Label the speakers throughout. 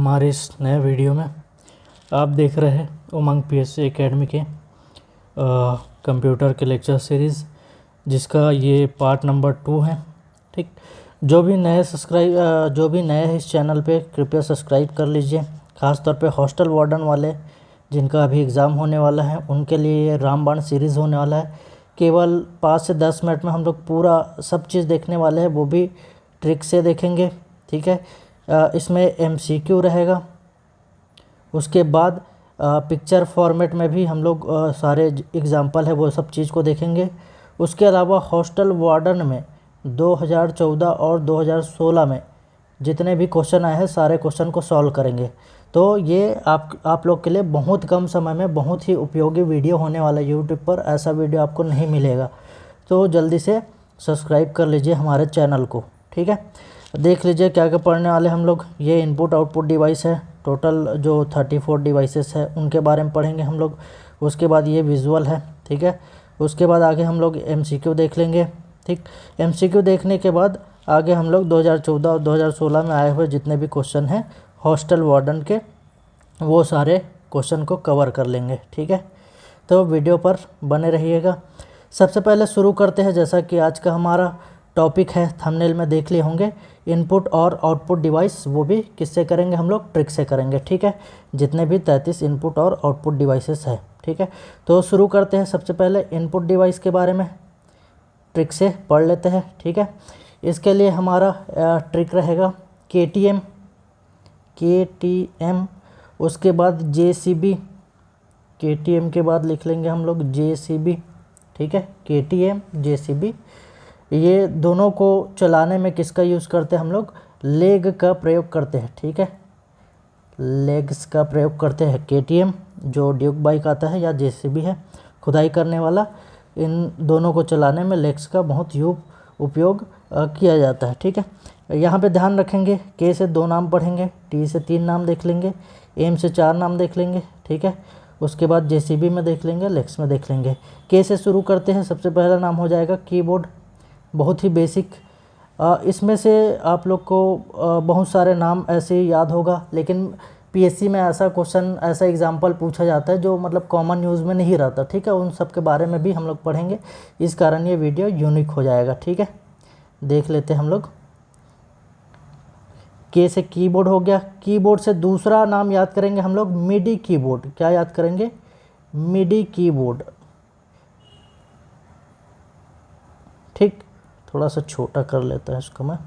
Speaker 1: हमारे इस नए वीडियो में आप देख रहे हैं उमंग पीएससी एकेडमी के कंप्यूटर के लेक्चर सीरीज़, जिसका ये पार्ट नंबर 2 है। ठीक, जो भी नए हैं इस चैनल पे कृपया सब्सक्राइब कर लीजिए। ख़ास तौर पे हॉस्टल वार्डन वाले जिनका अभी एग्ज़ाम होने वाला है उनके लिए ये रामबाण सीरीज़ होने वाला है। केवल 5 से 10 मिनट में हम लोग पूरा सब चीज़ देखने वाले हैं, वो भी ट्रिक से देखेंगे। ठीक है, इसमें एमसीक्यू रहेगा। उसके बाद पिक्चर फॉर्मेट में भी हम लोग सारे एग्जाम्पल है वो सब चीज़ को देखेंगे। उसके अलावा हॉस्टल वार्डन में 2014 और 2016 में जितने भी क्वेश्चन आए हैं सारे क्वेश्चन को सॉल्व करेंगे। तो ये आप लोग के लिए बहुत कम समय में बहुत ही उपयोगी वीडियो होने वाला है। यूट्यूब पर ऐसा वीडियो आपको नहीं मिलेगा, तो जल्दी से सब्सक्राइब कर लीजिए हमारे चैनल को। ठीक है, देख लीजिए क्या क्या पढ़ने वाले हम लोग। ये इनपुट आउटपुट डिवाइस है, टोटल जो 34 डिवाइसेस है उनके बारे में पढ़ेंगे हम लोग। उसके बाद ये विजुअल है। ठीक है, उसके बाद आगे हम लोग एमसीक्यू देख लेंगे। ठीक, एमसीक्यू देखने के बाद आगे हम लोग 2014 और 2016 में आए हुए जितने भी क्वेश्चन हैं हॉस्टल वार्डन के, वो सारे क्वेश्चन को कवर कर लेंगे। ठीक है, तो वीडियो पर बने रहिएगा। सबसे पहले शुरू करते हैं, जैसा कि आज का हमारा टॉपिक है, थंबनेल में देख लिए होंगे, इनपुट और आउटपुट डिवाइस। वो भी किससे करेंगे हम लोग? ट्रिक से करेंगे। ठीक है, जितने भी 33 इनपुट और आउटपुट डिवाइसेस है। ठीक है, तो शुरू करते हैं। सबसे पहले इनपुट डिवाइस के बारे में ट्रिक से पढ़ लेते हैं। ठीक है, इसके लिए हमारा ट्रिक रहेगा KTM, उसके बाद JCB, KTM के बाद लिख लेंगे हम लोग JCB। ठीक है, KTM JCB, ये दोनों को चलाने में किसका यूज़ करते हैं हम लोग? लेग का प्रयोग करते हैं। ठीक है, लेग्स का प्रयोग करते हैं। KTM जो ड्यूक बाइक आता है या JCB है खुदाई करने वाला, इन दोनों को चलाने में लेग्स का बहुत उपयोग किया जाता है। ठीक है, यहाँ पे ध्यान रखेंगे, K से 2 नाम पढ़ेंगे, T से 3 नाम देख लेंगे, M से 4 नाम देख लेंगे। ठीक है, उसके बाद JCB में देख लेंगे, लेग्स में देख लेंगे। K से शुरू करते हैं। सबसे पहला नाम हो जाएगा कीबोर्ड, बहुत ही बेसिक। इसमें से आप लोग को बहुत सारे नाम ऐसे ही याद होगा, लेकिन पीएससी में ऐसा क्वेश्चन, ऐसा एग्जाम्पल पूछा जाता है जो मतलब कॉमन यूज़ में नहीं रहता। ठीक है, उन सब के बारे में भी हम लोग पढ़ेंगे, इस कारण ये वीडियो यूनिक हो जाएगा। ठीक है, देख लेते हैं हम लोग। के से कीबोर्ड हो गया। कीबोर्ड से दूसरा नाम याद करेंगे हम लोग मिडी कीबोर्ड। क्या याद करेंगे? MIDI keyboard. ठीक, थोड़ा सा छोटा कर लेता है इसको मैं,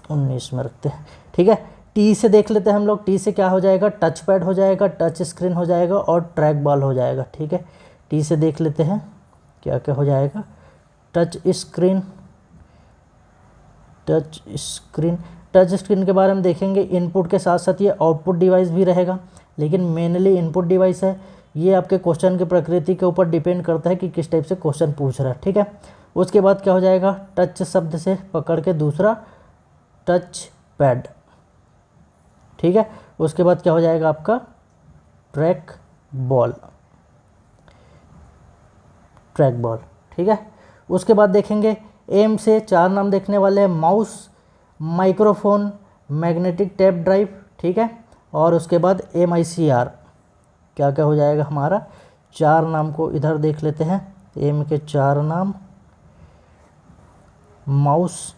Speaker 1: 19 में रखते हैं। ठीक है, टी से देख लेते हैं हम लोग। टी से क्या हो जाएगा? टच पैड हो जाएगा, टच स्क्रीन हो जाएगा और ट्रैक बॉल हो जाएगा। ठीक है, टी से देख लेते हैं क्या क्या हो जाएगा। टच स्क्रीन, टच स्क्रीन के बारे में देखेंगे। इनपुट के साथ साथ ये आउटपुट डिवाइस भी रहेगा, लेकिन मेनली इनपुट डिवाइस है। ये आपके क्वेश्चन की प्रकृति के ऊपर डिपेंड करता है कि किस टाइप से क्वेश्चन पूछ रहा है। ठीक है, उसके बाद क्या हो जाएगा? टच शब्द से पकड़ के दूसरा टच पैड। ठीक है, उसके बाद क्या हो जाएगा आपका? Track ball. ठीक है, उसके बाद देखेंगे एम से 4 नाम देखने वाले हैं, mouse, microphone, magnetic tape drive. ठीक है, और उसके बाद MICR। क्या क्या हो जाएगा हमारा? 4 नाम को इधर देख लेते हैं। एम के 4 नाम। माउस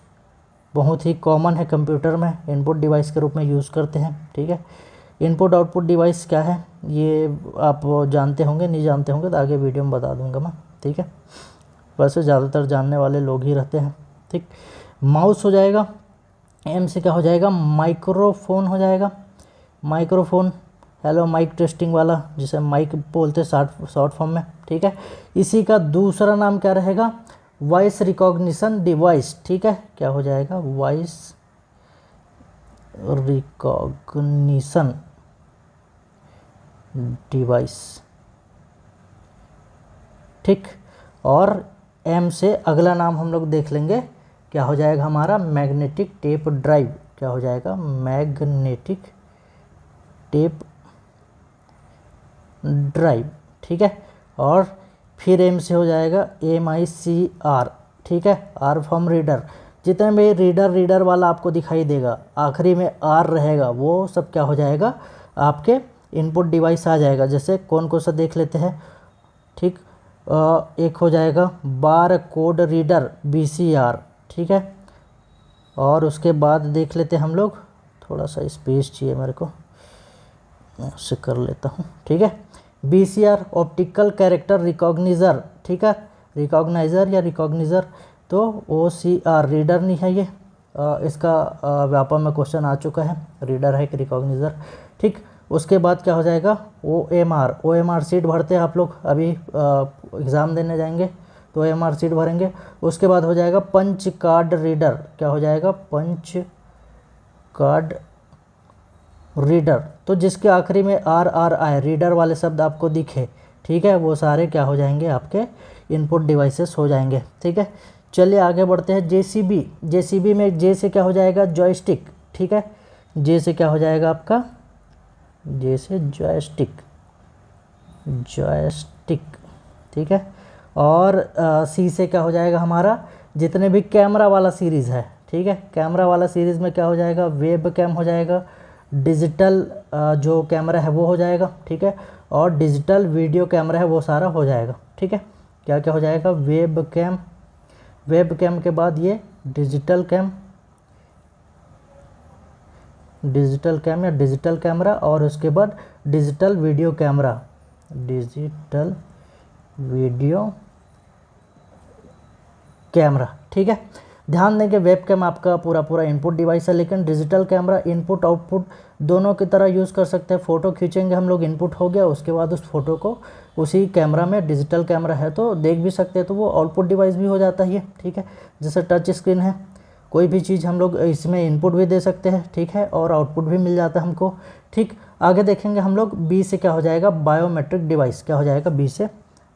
Speaker 1: बहुत ही कॉमन है कंप्यूटर में, इनपुट डिवाइस के रूप में यूज़ करते हैं। ठीक है, इनपुट आउटपुट डिवाइस क्या है ये आप जानते होंगे, नहीं जानते होंगे तो आगे वीडियो में बता दूंगा मैं। ठीक है, वैसे ज़्यादातर जानने वाले लोग ही रहते हैं। ठीक, माउस हो जाएगा। एम से क्या हो जाएगा? माइक्रोफोन हो जाएगा। माइक्रोफोन, हेलो माइक टेस्टिंग वाला, जिसे माइक बोलते हैं शॉर्ट फॉर्म में। ठीक है, इसी का दूसरा नाम क्या रहेगा? Voice recognition device. ठीक है, क्या हो जाएगा? Voice recognition device. ठीक, और एम से अगला नाम हम लोग देख लेंगे, क्या हो जाएगा हमारा? Magnetic tape drive. क्या हो जाएगा? Magnetic tape drive. ठीक है, और फिर एम से हो जाएगा MICR। ठीक है, आर फॉर्म रीडर। जितने भी रीडर वाला आपको दिखाई देगा, आखिरी में आर रहेगा, वो सब क्या हो जाएगा, आपके इनपुट डिवाइस आ जाएगा। जैसे कौन कौन सा देख लेते हैं, ठीक। एक हो जाएगा बार कोड रीडर BCR, ठीक है। और उसके बाद देख लेते हैं हम लोग, थोड़ा सा स्पेस चाहिए मेरे को, मैं उससे कर लेता हूँ, ठीक है। BCR ऑप्टिकल कैरेक्टर रिकॉग्निज़र, ठीक है, रिकॉग्नाइज़र या रिकॉग्निज़र। तो OCR रीडर नहीं है ये, इसका व्यापक में क्वेश्चन आ चुका है, रीडर है कि रिकॉग्निज़र, ठीक। उसके बाद क्या हो जाएगा, OMR सीट भरते हैं आप लोग, अभी एग्ज़ाम देने जाएंगे तो OMR सीट भरेंगे। उसके बाद हो जाएगा पंच कार्ड रीडर, क्या हो जाएगा, पंच कार्ड रीडर। तो जिसके आखिरी में RR आए, रीडर वाले शब्द आपको दिखे, ठीक है, वो सारे क्या हो जाएंगे, आपके इनपुट डिवाइसेस हो जाएंगे, ठीक है। चलिए आगे बढ़ते हैं। JCB में J से क्या हो जाएगा, जॉयस्टिक, ठीक है। J से क्या हो जाएगा आपका, J से जॉयस्टिक, ठीक है। और C से क्या हो जाएगा हमारा, जितने भी कैमरा वाला सीरीज़ है, ठीक है, कैमरा वाला सीरीज़ में क्या हो जाएगा, वेब कैम हो जाएगा, डिजिटल जो कैमरा है वो हो जाएगा, ठीक है। और डिजिटल वीडियो कैमरा है वो सारा हो जाएगा, ठीक है। क्या क्या हो जाएगा, वेब कैम के बाद ये डिजिटल कैम या डिजिटल कैमरा, और उसके बाद डिजिटल वीडियो कैमरा, ठीक है। ध्यान दें कि वेब कैम आपका पूरा इनपुट डिवाइस है, लेकिन डिजिटल कैमरा इनपुट आउटपुट दोनों की तरह यूज़ कर सकते हैं। फ़ोटो खींचेंगे हम लोग, इनपुट हो गया, उसके बाद उस फोटो को उसी कैमरा में, डिजिटल कैमरा है तो देख भी सकते हैं, तो वो आउटपुट डिवाइस भी हो जाता है ये, ठीक है। जैसे टच स्क्रीन है, कोई भी चीज़ हम लोग इसमें इनपुट भी दे सकते हैं, ठीक है, और आउटपुट भी मिल जाता है हमको, ठीक। आगे देखेंगे हम लोग, बी से क्या हो जाएगा, बायोमेट्रिक डिवाइस, क्या हो जाएगा, बी से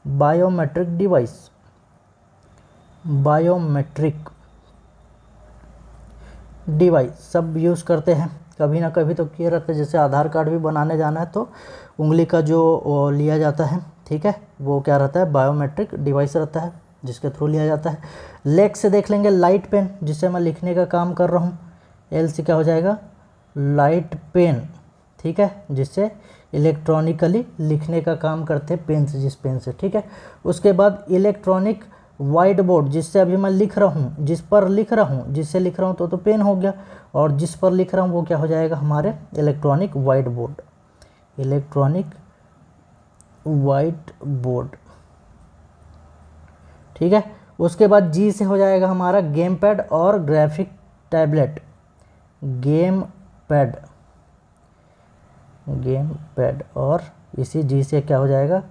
Speaker 1: बायोमेट्रिक डिवाइस सब यूज़ करते हैं, कभी ना कभी तो किए रहते हैं। जैसे आधार कार्ड भी बनाने जाना है तो उंगली का जो लिया जाता है, ठीक है, वो क्या रहता है, बायोमेट्रिक डिवाइस रहता है, जिसके थ्रू लिया जाता है। लेग से देख लेंगे, लाइट पेन, जिससे मैं लिखने का काम कर रहा हूँ, एल से क्या हो जाएगा, लाइट पेन, ठीक है, जिससे इलेक्ट्रॉनिकली लिखने का काम करते हैं पेन से, जिस पेन से, ठीक है। उसके बाद इलेक्ट्रॉनिक वाइट बोर्ड, जिससे अभी मैं लिख रहा हूँ, जिससे लिख रहा हूँ तो पेन हो गया, और जिस पर लिख रहा हूँ वो क्या हो जाएगा, हमारे इलेक्ट्रॉनिक वाइट बोर्ड, ठीक है। उसके बाद जी से हो जाएगा हमारा गेम पैड और ग्राफिक टैबलेट, गेम पैड, और इसी जी से क्या हो जाएगा,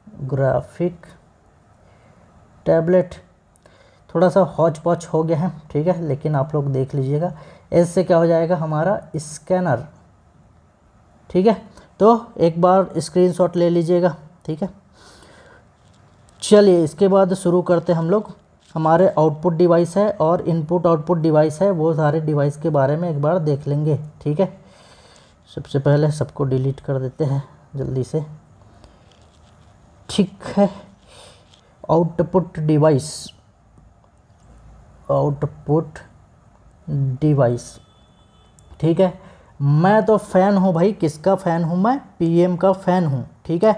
Speaker 1: ग्राफिक टैबलेट। थोड़ा सा हौच पौच हो गया है, ठीक है, लेकिन आप लोग देख लीजिएगा। एस से क्या हो जाएगा हमारा, स्कैनर, ठीक है। तो एक बार स्क्रीनशॉट ले लीजिएगा, ठीक है। चलिए इसके बाद शुरू करते हैं हम लोग। हमारे आउटपुट डिवाइस है और इनपुट आउटपुट डिवाइस है, वो सारे डिवाइस के बारे में एक बार देख लेंगे, ठीक है। सबसे पहले सबको डिलीट कर देते हैं जल्दी से, ठीक है। आउटपुट डिवाइस, ठीक है। मैं तो फ़ैन हूँ भाई, किसका फ़ैन हूँ मैं, PM का फ़ैन हूँ, ठीक है।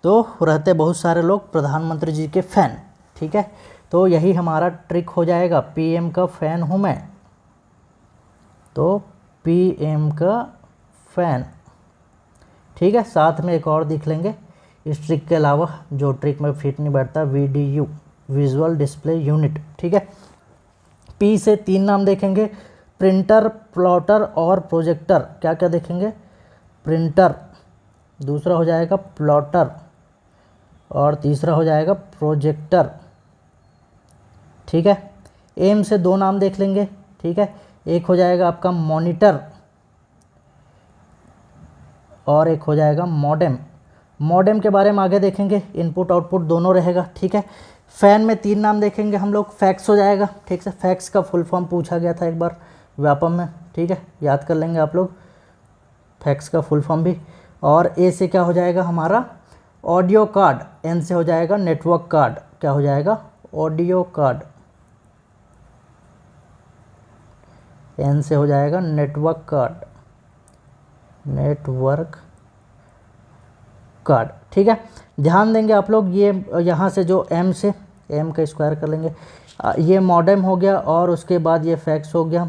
Speaker 1: तो रहते बहुत सारे लोग प्रधानमंत्री जी के फ़ैन, ठीक है। तो यही हमारा ट्रिक हो जाएगा, PM का फ़ैन हूँ मैं, तो PM का फ़ैन, ठीक है। साथ में एक और देख लेंगे इस ट्रिक के अलावा, जो ट्रिक में फिट नहीं बैठता, VDU, विजुअल डिस्प्ले यूनिट, ठीक है। P से 3 नाम देखेंगे, प्रिंटर, प्लॉटर और प्रोजेक्टर। क्या क्या देखेंगे, प्रिंटर, दूसरा हो जाएगा प्लॉटर, और तीसरा हो जाएगा प्रोजेक्टर, ठीक है। M से 2 नाम देख लेंगे, ठीक है। एक हो जाएगा आपका मॉनिटर, और एक हो जाएगा मॉडेम के बारे में आगे देखेंगे, इनपुट आउटपुट दोनों रहेगा, ठीक है। फ़ैन में 3 नाम देखेंगे हम लोग, फैक्स हो जाएगा, ठीक है। फैक्स का फुल फॉर्म पूछा गया था एक बार व्यापम में, ठीक है, याद कर लेंगे आप लोग फैक्स का फुल फॉर्म भी। और ए से क्या हो जाएगा हमारा, ऑडियो कार्ड। एन से हो जाएगा नेटवर्क कार्ड, क्या हो जाएगा, ऑडियो कार्ड, N से हो जाएगा नेटवर्क कार्ड, नेटवर्क कार्ड। ठीक है, ध्यान देंगे आप लोग, ये यहाँ से जो M से M का स्क्वायर कर लेंगे, ये मॉडेम हो गया और उसके बाद ये फैक्स हो गया,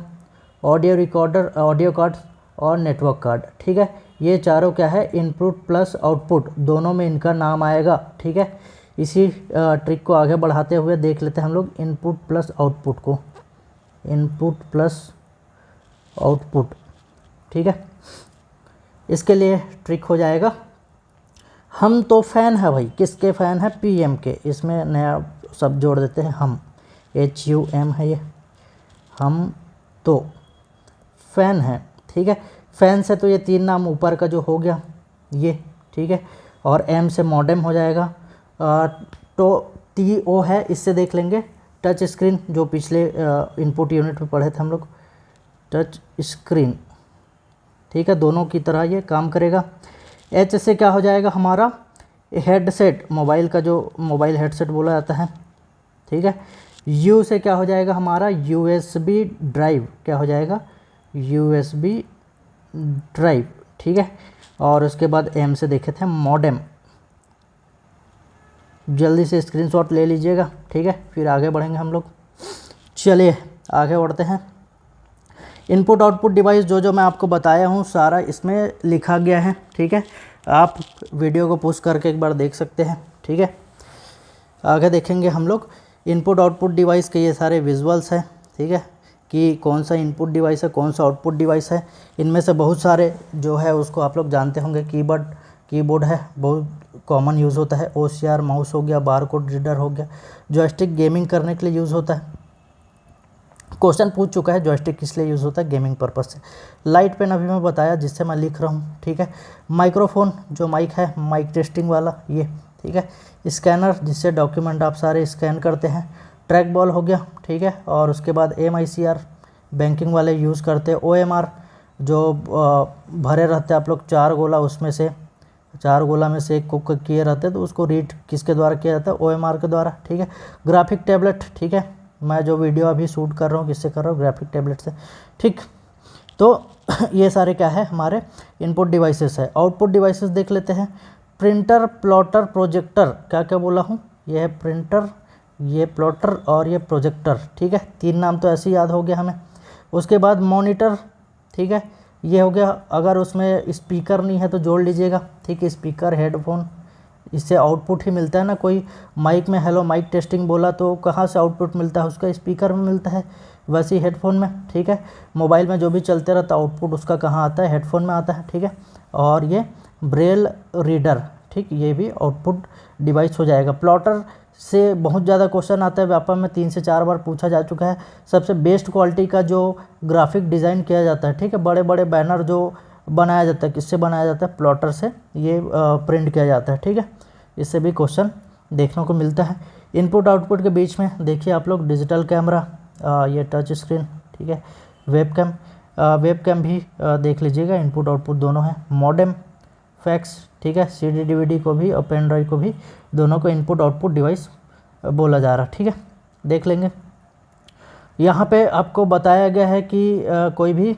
Speaker 1: ऑडियो रिकॉर्डर, ऑडियो कार्ड और नेटवर्क कार्ड। ठीक है, ये चारों क्या है, इनपुट प्लस आउटपुट दोनों में इनका नाम आएगा। ठीक है, इसी ट्रिक को आगे बढ़ाते हुए देख लेते हैं हम लोग इनपुट प्लस आउटपुट को, इनपुट प्लस आउटपुट। ठीक है, इसके लिए ट्रिक हो जाएगा, हम तो फ़ैन है भाई, किसके फ़ैन है, PM के, इसमें नया शब्द जोड़ देते हैं हम, HUM है ये, हम तो फ़ैन है। ठीक है, फ़ैन से तो ये 3 नाम ऊपर का जो हो गया ये, ठीक है, और M से मॉडेम हो जाएगा, तो TO है, इससे देख लेंगे टच स्क्रीन, जो पिछले इनपुट यूनिट में पढ़े थे हम लोग, टच स्क्रीन। ठीक है, दोनों की तरह ये काम करेगा। H से क्या हो जाएगा हमारा, हेडसेट, मोबाइल का जो मोबाइल हेडसेट बोला जाता है। ठीक है, U से क्या हो जाएगा हमारा, USB ड्राइव, क्या हो जाएगा, USB ड्राइव। ठीक है, और उसके बाद M से देखे थे मॉडेम, जल्दी से स्क्रीनशॉट ले लीजिएगा। ठीक है, फिर आगे बढ़ेंगे हम लोग। चलिए आगे बढ़ते हैं। इनपुट आउटपुट डिवाइस जो मैं आपको बताया हूँ सारा इसमें लिखा गया है। ठीक है, आप वीडियो को पॉज करके एक बार देख सकते हैं। ठीक है, आगे देखेंगे हम लोग इनपुट आउटपुट डिवाइस के ये सारे विजुअल्स हैं। ठीक है, कि कौन सा इनपुट डिवाइस है, कौन सा आउटपुट डिवाइस है। इनमें से बहुत सारे जो है उसको आप लोग जानते होंगे, कीबोर्ड है, बहुत कॉमन यूज़ होता है, OCR माउस हो गया, बारकोड रीडर हो गया, जॉयस्टिक गेमिंग करने के लिए यूज़ होता है। क्वेश्चन पूछ चुका है जॉयस्टिक किस लिए यूज़ होता है, गेमिंग पर्पस से। लाइट पेन अभी मैं बताया जिससे मैं लिख रहा हूँ। ठीक है, माइक्रोफोन जो माइक है, माइक टेस्टिंग वाला ये। ठीक है, स्कैनर जिससे डॉक्यूमेंट आप सारे स्कैन करते हैं। ट्रैक बॉल हो गया। ठीक है, और उसके बाद MICR बैंकिंग वाले यूज़ करते हैं। OMR जो भरे रहते हैं आप लोग 4 गोला, उसमें से 4 गोला में से एक कुक किए रहते हैं, तो उसको रीड किसके द्वारा किया जाता है, OMR के द्वारा। ठीक है, ग्राफिक टैबलेट। ठीक है, मैं जो वीडियो अभी शूट कर रहा हूँ किससे कर रहा हूँ, ग्राफिक टैबलेट से। ठीक, तो ये सारे क्या है हमारे इनपुट डिवाइसेस है। आउटपुट डिवाइसेस देख लेते हैं। Printer, plotter, projector. क्या क्या बोला हूँ, ये है प्रिंटर, ये प्लॉटर और ये प्रोजेक्टर। ठीक है, 3 नाम तो ऐसे ही याद हो गया हमें। उसके बाद मॉनिटर। ठीक है, ये हो गया, अगर उसमें स्पीकर नहीं है तो जोड़ लीजिएगा। ठीक है, स्पीकर, हेडफोन, इससे आउटपुट ही मिलता है ना। कोई माइक में हेलो माइक टेस्टिंग बोला तो कहाँ से आउटपुट मिलता है, उसका स्पीकर में मिलता है, वैसे ही हेडफोन में। ठीक है, मोबाइल में जो भी चलते रहता है आउटपुट उसका कहाँ आता है, हेडफोन में आता है। ठीक है, और ये ब्रेल रीडर। ठीक, ये भी आउटपुट डिवाइस हो जाएगा। प्लॉटर से बहुत ज़्यादा क्वेश्चन आता है, व्यापक में 3 से 4 बार पूछा जा चुका है। सबसे बेस्ट क्वालिटी का जो ग्राफिक डिज़ाइन किया जाता है, ठीक है, बड़े बड़े बैनर जो बनाया जाता है, किससे बनाया जाता है, प्लॉटर से ये प्रिंट किया जाता है। ठीक है, इससे भी क्वेश्चन देखने को मिलता है। इनपुट आउटपुट के बीच में देखिए आप लोग डिजिटल कैमरा, ये टच स्क्रीन। ठीक है, वेबकैम भी देख लीजिएगा, इनपुट आउटपुट दोनों हैं। Modem, fax. ठीक है, CD DVD को भी और पेन ड्राइव को भी, दोनों को इनपुट आउटपुट डिवाइस बोला जा रहा है। ठीक है, देख लेंगे। यहाँ पे आपको बताया गया है कि कोई भी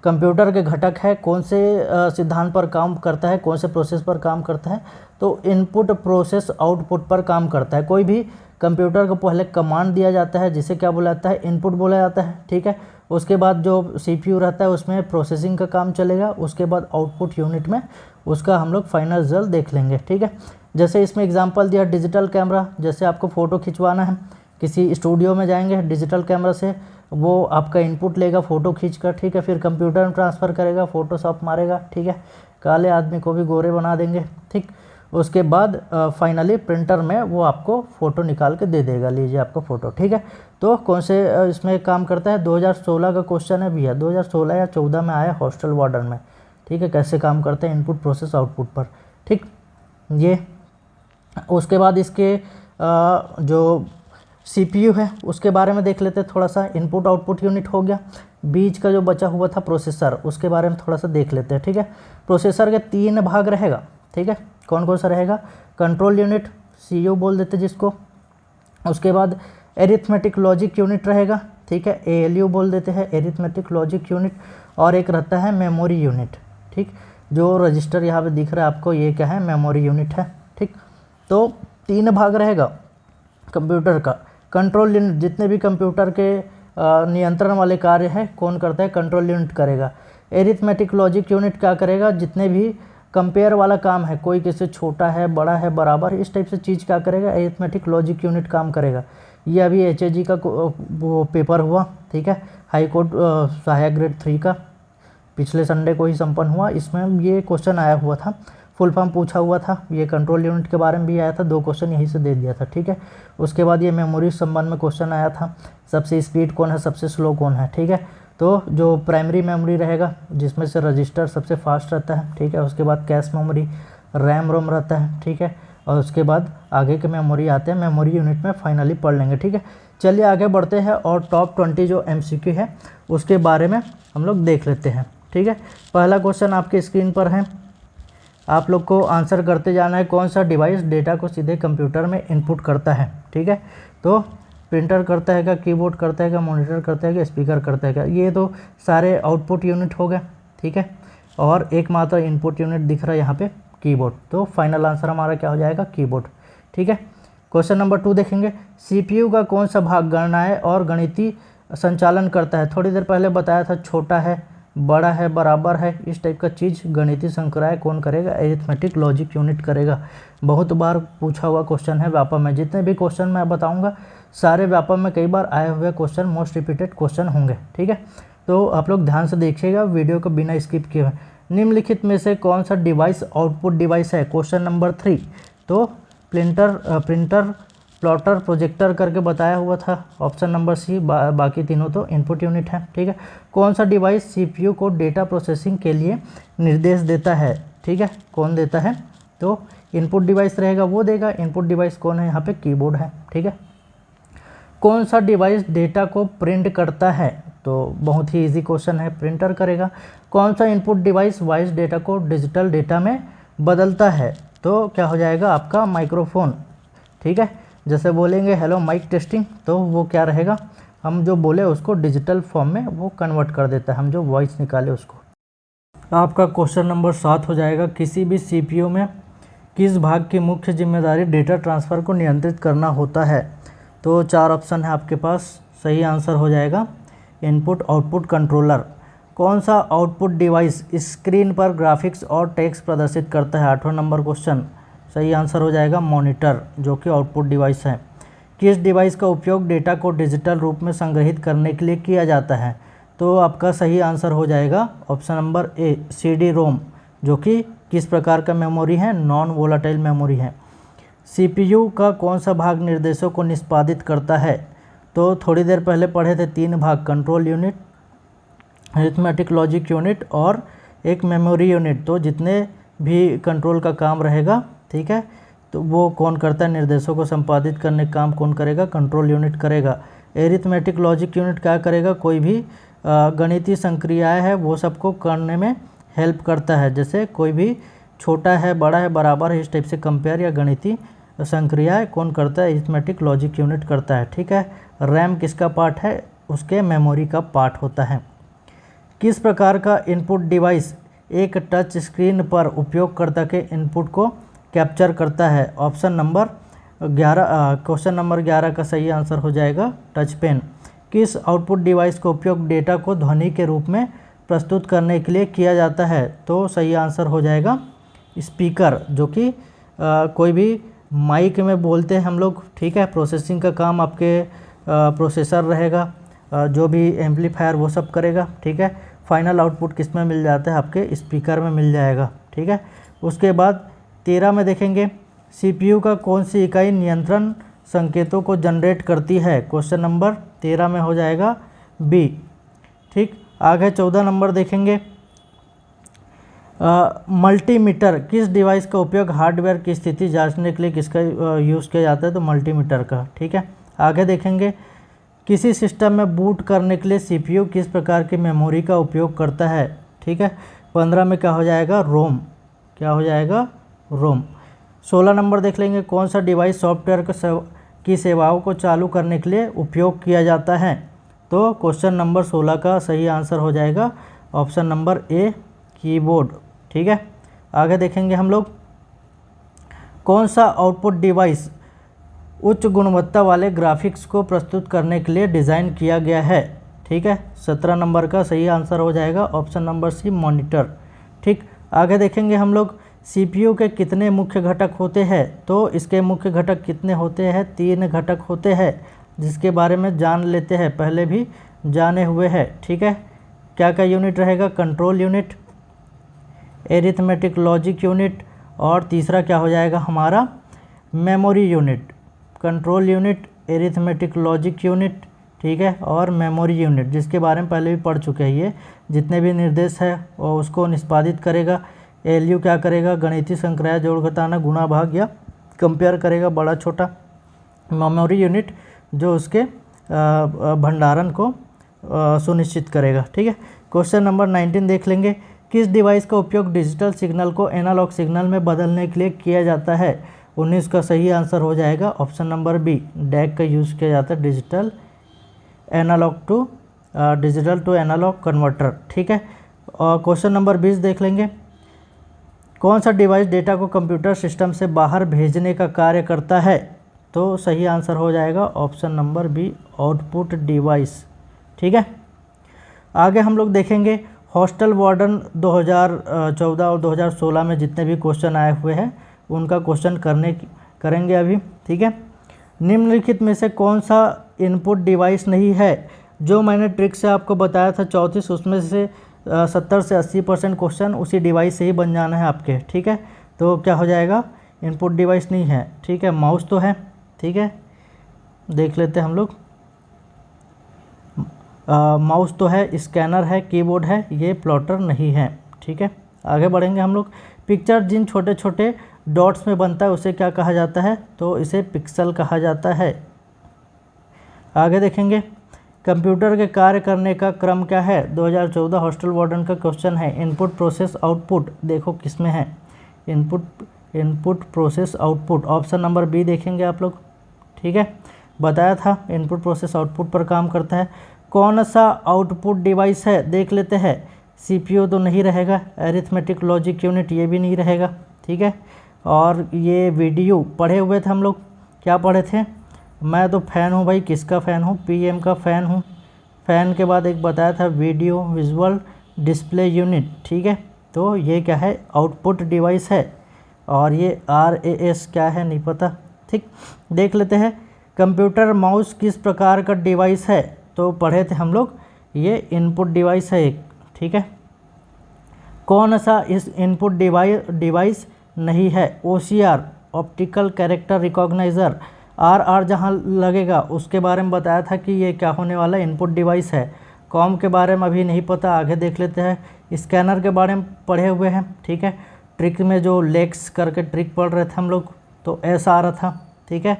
Speaker 1: कंप्यूटर के घटक है, कौन से सिद्धांत पर काम करता है, कौन से प्रोसेस पर काम करता है, तो इनपुट प्रोसेस आउटपुट पर काम करता है। कोई भी कंप्यूटर को पहले कमांड दिया जाता है जिसे क्या बोला जाता है, इनपुट बोला जाता है। ठीक है, उसके बाद जो CPU रहता है उसमें प्रोसेसिंग का काम चलेगा, उसके बाद आउटपुट यूनिट में उसका हम लोग फाइनल रिजल्ट देख लेंगे। ठीक है, जैसे इसमें एग्जांपल दिया डिजिटल कैमरा, जैसे आपको फ़ोटो खिंचवाना है, किसी स्टूडियो में जाएंगे, डिजिटल कैमरा से वो आपका इनपुट लेगा फ़ोटो खींचकर। ठीक है, फिर कंप्यूटर में ट्रांसफ़र करेगा, फ़ोटोशॉप मारेगा। ठीक है, काले आदमी को भी गोरे बना देंगे। ठीक, उसके बाद फाइनली प्रिंटर में वो आपको फ़ोटो निकाल के दे देगा, लीजिए आपका फ़ोटो। ठीक है, तो कौन से इसमें काम करता है, 2016 का क्वेश्चन है भैया, 2016 या 14 में आया हॉस्टल वार्डन में। ठीक है, कैसे काम करते हैं इनपुट प्रोसेस आउटपुट पर। ठीक, ये उसके बाद इसके जो CPU है उसके बारे में देख लेते हैं थोड़ा सा। इनपुट आउटपुट यूनिट हो गया, बीच का जो बचा हुआ था प्रोसेसर, उसके बारे में थोड़ा सा देख लेते हैं। ठीक है, प्रोसेसर के 3 भाग रहेगा। ठीक है, कौन कौन सा रहेगा, कंट्रोल यूनिट, CPU बोल देते जिसको। उसके बाद एरिथमेटिक लॉजिक यूनिट रहेगा। ठीक है, ALU बोल देते हैं, एरिथमेटिक लॉजिक यूनिट, और एक रहता है मेमोरी यूनिट। ठीक, जो रजिस्टर यहाँ पे दिख रहा है आपको, ये क्या है, मेमोरी यूनिट है। ठीक, तो 3 भाग रहेगा कंप्यूटर का। कंट्रोल यूनिट, जितने भी कंप्यूटर के नियंत्रण वाले कार्य हैं कौन करता है, कंट्रोल यूनिट करेगा। एरिथमेटिक लॉजिक यूनिट क्या करेगा, जितने भी कंपेयर वाला काम है, कोई किससे छोटा है, बड़ा है, बराबर, इस टाइप से चीज़ क्या करेगा, एरिथमेटिक लॉजिक यूनिट काम करेगा। ये अभी HAG का वो पेपर हुआ, ठीक है, हाई कोर्ट सहायक ग्रेड 3 का, पिछले संडे को ही संपन्न हुआ। इसमें ये क्वेश्चन आया हुआ था, फुल फॉर्म पूछा हुआ था, ये कंट्रोल यूनिट के बारे में भी आया था, 2 क्वेश्चन यहीं से दे दिया था। ठीक है, उसके बाद ये मेमोरी संबंध में क्वेश्चन आया था, सबसे स्पीड कौन है, सबसे स्लो कौन है। ठीक है, तो जो प्राइमरी मेमोरी रहेगा जिसमें से रजिस्टर सबसे फास्ट रहता है, ठीक है, उसके बाद कैश मेमोरी, रैम रोम रहता है। ठीक है, और उसके बाद आगे के मेमोरी आते हैं, मेमोरी यूनिट में फाइनली पढ़ लेंगे। ठीक है, चलिए आगे बढ़ते हैं और टॉप 20 जो MCQ है उसके बारे में हम लोग देख लेते हैं। ठीक है, पहला क्वेश्चन आपके स्क्रीन पर है, आप लोग को आंसर करते जाना है, कौन सा डिवाइस डेटा को सीधे कंप्यूटर में इनपुट करता है। ठीक है, तो प्रिंटर करता है क्या, कीबोर्ड करता है क्या, मॉनिटर करता है क्या, स्पीकर करता है क्या, ये तो सारे आउटपुट यूनिट हो गए। ठीक है, और एकमात्र इनपुट यूनिट दिख रहा है यहाँ पे, कीबोर्ड। तो फाइनल आंसर हमारा क्या हो जाएगा, कीबोर्ड। ठीक है, क्वेश्चन नंबर 2 देखेंगे, CPU का कौन सा भाग गणनाएं और गणितीय संचालन करता है। थोड़ी देर पहले बताया था, छोटा है, बड़ा है, बराबर है, इस टाइप का चीज़ गणितीय संक्राय कौन करेगा, एरिथमेटिक लॉजिक यूनिट करेगा। बहुत बार पूछा हुआ क्वेश्चन है व्यापम में, जितने भी क्वेश्चन मैं बताऊंगा सारे व्यापम में कई बार आए हुए क्वेश्चन, मोस्ट रिपीटेड क्वेश्चन होंगे। ठीक है, तो आप लोग ध्यान से देखिएगा वीडियो को बिना स्किप किए हुए। निम्नलिखित में से कौन सा डिवाइस आउटपुट डिवाइस है, क्वेश्चन नंबर 3। तो प्रिंटर, प्लॉटर, प्रोजेक्टर करके बताया हुआ था, ऑप्शन नंबर C। बाकी तीनों तो इनपुट यूनिट है। ठीक है, कौन सा डिवाइस CPU को डेटा प्रोसेसिंग के लिए निर्देश देता है। ठीक है, कौन देता है, तो इनपुट डिवाइस रहेगा, वो देगा। इनपुट डिवाइस कौन है, यहाँ पे कीबोर्ड है। ठीक है, कौन सा डिवाइस डेटा को प्रिंट करता है, तो बहुत ही इजी क्वेश्चन है, प्रिंटर करेगा। कौन सा इनपुट डिवाइस वॉइस डेटा को डिजिटल डेटा में बदलता है, तो क्या हो जाएगा आपका, माइक्रोफोन। ठीक है, जैसे बोलेंगे हेलो माइक टेस्टिंग, तो वो क्या रहेगा, हम जो बोले उसको डिजिटल फॉर्म में वो कन्वर्ट कर देता है, हम जो वॉइस निकाले उसको। आपका क्वेश्चन नंबर 7 हो जाएगा, किसी भी CPU में किस भाग की मुख्य जिम्मेदारी डेटा ट्रांसफ़र को नियंत्रित करना होता है। तो 4 ऑप्शन है आपके पास, सही आंसर हो जाएगा इनपुट आउटपुट कंट्रोलर। कौन सा आउटपुट डिवाइस स्क्रीन पर ग्राफिक्स और टेक्स्ट प्रदर्शित करता है, 8वां नंबर क्वेश्चन, सही आंसर हो जाएगा मॉनिटर, जो कि आउटपुट डिवाइस है। किस डिवाइस का उपयोग डेटा को डिजिटल रूप में संग्रहित करने के लिए किया जाता है, तो आपका सही आंसर हो जाएगा ऑप्शन नंबर A, CD-ROM, जो कि किस प्रकार का मेमोरी है, नॉन वोलाटाइल मेमोरी है। CPU का कौन सा भाग निर्देशों को निष्पादित करता है, तो थोड़ी देर पहले पढ़े थे 3 भाग, control unit, arithmetic logic unit और एक मेमोरी यूनिट। तो जितने भी कंट्रोल का काम रहेगा, ठीक है, तो वो कौन करता है, निर्देशों को संपादित करने का काम कौन करेगा, कंट्रोल यूनिट करेगा। एरिथमेटिक लॉजिक यूनिट क्या करेगा, कोई भी गणितीय संक्रियाएं है वो सबको करने में हेल्प करता है, जैसे कोई भी छोटा है, बड़ा है, बराबर है, इस टाइप से कंपेयर या गणितीय संक्रियाएं कौन करता है, एरिथमेटिक लॉजिक यूनिट करता है। ठीक है, रैम किसका पार्ट है, उसके मेमोरी का पार्ट होता है। किस प्रकार का इनपुट डिवाइस एक टच स्क्रीन पर उपयोगकर्ता के इनपुट को कैप्चर करता है, ऑप्शन नंबर 11, क्वेश्चन नंबर 11 का सही आंसर हो जाएगा टच पेन। किस आउटपुट डिवाइस का उपयोग डेटा को ध्वनि के रूप में प्रस्तुत करने के लिए किया जाता है, तो सही आंसर हो जाएगा स्पीकर, जो कि कोई भी माइक में बोलते हैं हम लोग। ठीक है, प्रोसेसिंग का काम आपके प्रोसेसर रहेगा, जो भी एम्पलीफायर वो सब करेगा। ठीक है, फाइनल आउटपुट किस में मिल जाता है, आपके स्पीकर में मिल जाएगा। ठीक है, उसके बाद 13 में देखेंगे, CPU का कौन सी इकाई नियंत्रण संकेतों को जनरेट करती है, क्वेश्चन नंबर 13 में हो जाएगा B। ठीक, आगे 14 नंबर देखेंगे, मल्टीमीटर किस डिवाइस का उपयोग हार्डवेयर की स्थिति जांचने के लिए किसका यूज़ किया जाता है, तो मल्टीमीटर का। ठीक है, आगे देखेंगे, किसी सिस्टम में बूट करने के लिए CPU किस प्रकार की मेमोरी का उपयोग करता है। ठीक है, 15 में क्या हो जाएगा, रोम, क्या हो जाएगा, रोम। 16 नंबर देख लेंगे, कौन सा डिवाइस सॉफ्टवेयर की सेवाओं को चालू करने के लिए उपयोग किया जाता है, तो क्वेश्चन नंबर 16 का सही आंसर हो जाएगा ऑप्शन नंबर ए कीबोर्ड। ठीक है, आगे देखेंगे हम लोग कौन सा आउटपुट डिवाइस उच्च गुणवत्ता वाले ग्राफिक्स को प्रस्तुत करने के लिए डिज़ाइन किया गया है। ठीक है, 17 नंबर का सही आंसर हो जाएगा ऑप्शन नंबर सी मॉनिटर। ठीक, आगे देखेंगे हम लोग सीपीयू के कितने मुख्य घटक होते हैं। तो इसके मुख्य घटक कितने होते हैं, 3 घटक होते हैं, जिसके बारे में जान लेते हैं, पहले भी जाने हुए हैं। ठीक है, क्या क्या यूनिट रहेगा, control unit, arithmetic logic unit, और तीसरा क्या हो जाएगा हमारा memory unit. Control unit, arithmetic logic unit, ठीक है, और मेमोरी यूनिट, जिसके बारे में पहले भी पढ़ चुके हैं। ये जितने भी निर्देश है वो उसको निष्पादित करेगा। एलयू क्या करेगा, गणितीय संक्रिया, जोड़ घटाना, गुणा भाग या कंपेयर करेगा, बड़ा छोटा। मेमोरी यूनिट जो उसके भंडारण को सुनिश्चित करेगा। ठीक है, क्वेश्चन नंबर 19 देख लेंगे। किस डिवाइस का उपयोग डिजिटल सिग्नल को एनालॉग सिग्नल में बदलने के लिए किया जाता है। 19 का सही आंसर हो जाएगा ऑप्शन नंबर बी, डैक का यूज़ किया जाता है, डिजिटल टू एनालॉग कन्वर्टर। ठीक है, और क्वेश्चन नंबर 20 देख लेंगे। कौन सा डिवाइस डेटा को कंप्यूटर सिस्टम से बाहर भेजने का कार्य करता है। तो सही आंसर हो जाएगा option number B, output device. ठीक है, आगे हम लोग देखेंगे हॉस्टल वार्डन 2014 और 2016 में जितने भी क्वेश्चन आए हुए हैं उनका क्वेश्चन करेंगे अभी। ठीक है, निम्नलिखित में से कौन सा इनपुट डिवाइस नहीं है। जो मैंने ट्रिक से आपको बताया था 34, उसमें से 70 से 80% क्वेश्चन उसी डिवाइस से ही बन जाना है आपके। ठीक है, तो क्या हो जाएगा, इनपुट डिवाइस नहीं है। ठीक है, माउस तो है। ठीक है, देख लेते हैं हम लोग। माउस तो है, स्कैनर है, कीबोर्ड है, ये प्लॉटर नहीं है। ठीक है, आगे बढ़ेंगे हम लोग। पिक्चर जिन छोटे छोटे डॉट्स में बनता है उसे क्या कहा जाता है। तो इसे पिक्सल कहा जाता है। आगे देखेंगे कंप्यूटर के कार्य करने का क्रम क्या है। 2014 हॉस्टल वार्डन का क्वेश्चन है। इनपुट प्रोसेस आउटपुट, देखो किस में है, input process output, option number B देखेंगे आप लोग। ठीक है, बताया था इनपुट प्रोसेस आउटपुट पर काम करता है। कौन सा आउटपुट डिवाइस है, देख लेते हैं। सीपीयू तो नहीं रहेगा, एरिथमेटिक लॉजिक यूनिट ये भी नहीं रहेगा। ठीक है, और ये वीडियो पढ़े हुए थे हम लोग, क्या पढ़े थे, मैं तो फ़ैन हूँ भाई, किसका फ़ैन हूँ, पीएम का फ़ैन हूँ। फ़ैन के बाद एक बताया था वीडियो विजुअल डिस्प्ले यूनिट। ठीक है, तो ये क्या है, आउटपुट डिवाइस है, और ये RAS क्या है नहीं पता। ठीक, देख लेते हैं कंप्यूटर माउस किस प्रकार का डिवाइस है। तो पढ़े थे हम लोग, ये इनपुट डिवाइस है एक। ठीक है, कौन सा इस इनपुट डिवाइस नहीं है। OCR, ऑप्टिकल कैरेक्टर रिकॉग्नाइज़र, RR जहाँ लगेगा उसके बारे में बताया था कि ये क्या होने वाला इनपुट डिवाइस है। कॉम के बारे में अभी नहीं पता, आगे देख लेते हैं। स्कैनर के बारे में पढ़े हुए हैं। ठीक है, ट्रिक में जो लेक्स करके ट्रिक पढ़ रहे थे हम लोग, तो S आ रहा था। ठीक है,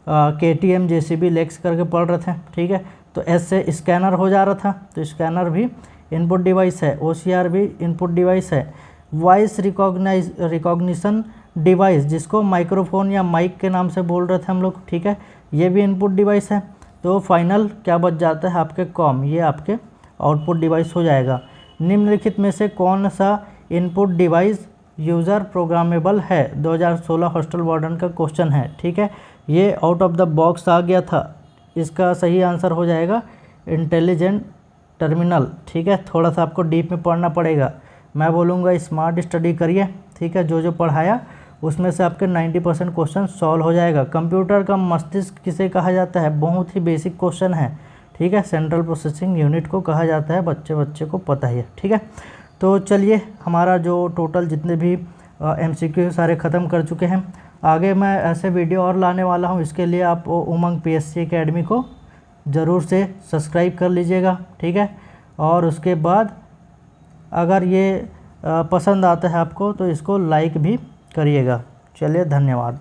Speaker 1: KTM JCB लेक्स करके पढ़ रहे थे। ठीक है, तो S से स्कैनर हो जा रहा था, तो स्कैनर भी इनपुट डिवाइस है। OCR भी इनपुट डिवाइस है। वॉइस रिकॉग्निशन डिवाइस, जिसको माइक्रोफोन या माइक के नाम से बोल रहे थे हम लोग। ठीक है, ये भी इनपुट डिवाइस है। तो फाइनल क्या बच जाता है आपके कॉम, ये आपके आउटपुट डिवाइस हो जाएगा। निम्नलिखित में से कौन सा इनपुट डिवाइस यूज़र प्रोग्रामेबल है। 2016 हॉस्टल वार्डन का क्वेश्चन है। ठीक है, ये आउट ऑफ द बॉक्स आ गया था। इसका सही आंसर हो जाएगा इंटेलिजेंट टर्मिनल। ठीक है, थोड़ा सा आपको डीप में पढ़ना पड़ेगा। मैं बोलूँगा स्मार्ट स्टडी करिए। ठीक है, जो पढ़ाया उसमें से आपके 90% क्वेश्चन सॉल्व हो जाएगा। कंप्यूटर का मस्तिष्क किसे कहा जाता है, बहुत ही बेसिक क्वेश्चन है। ठीक है, सेंट्रल प्रोसेसिंग यूनिट को कहा जाता है, बच्चे को पता ही है। ठीक है, तो चलिए हमारा जो टोटल जितने भी MCQ सारे ख़त्म कर चुके हैं। आगे मैं ऐसे वीडियो और लाने वाला हूं, इसके लिए आप उमंग PSC एकेडमी को ज़रूर से सब्सक्राइब कर लीजिएगा। ठीक है, और उसके बाद अगर ये पसंद आता है आपको तो इसको लाइक भी करिएगा। चलिए, धन्यवाद।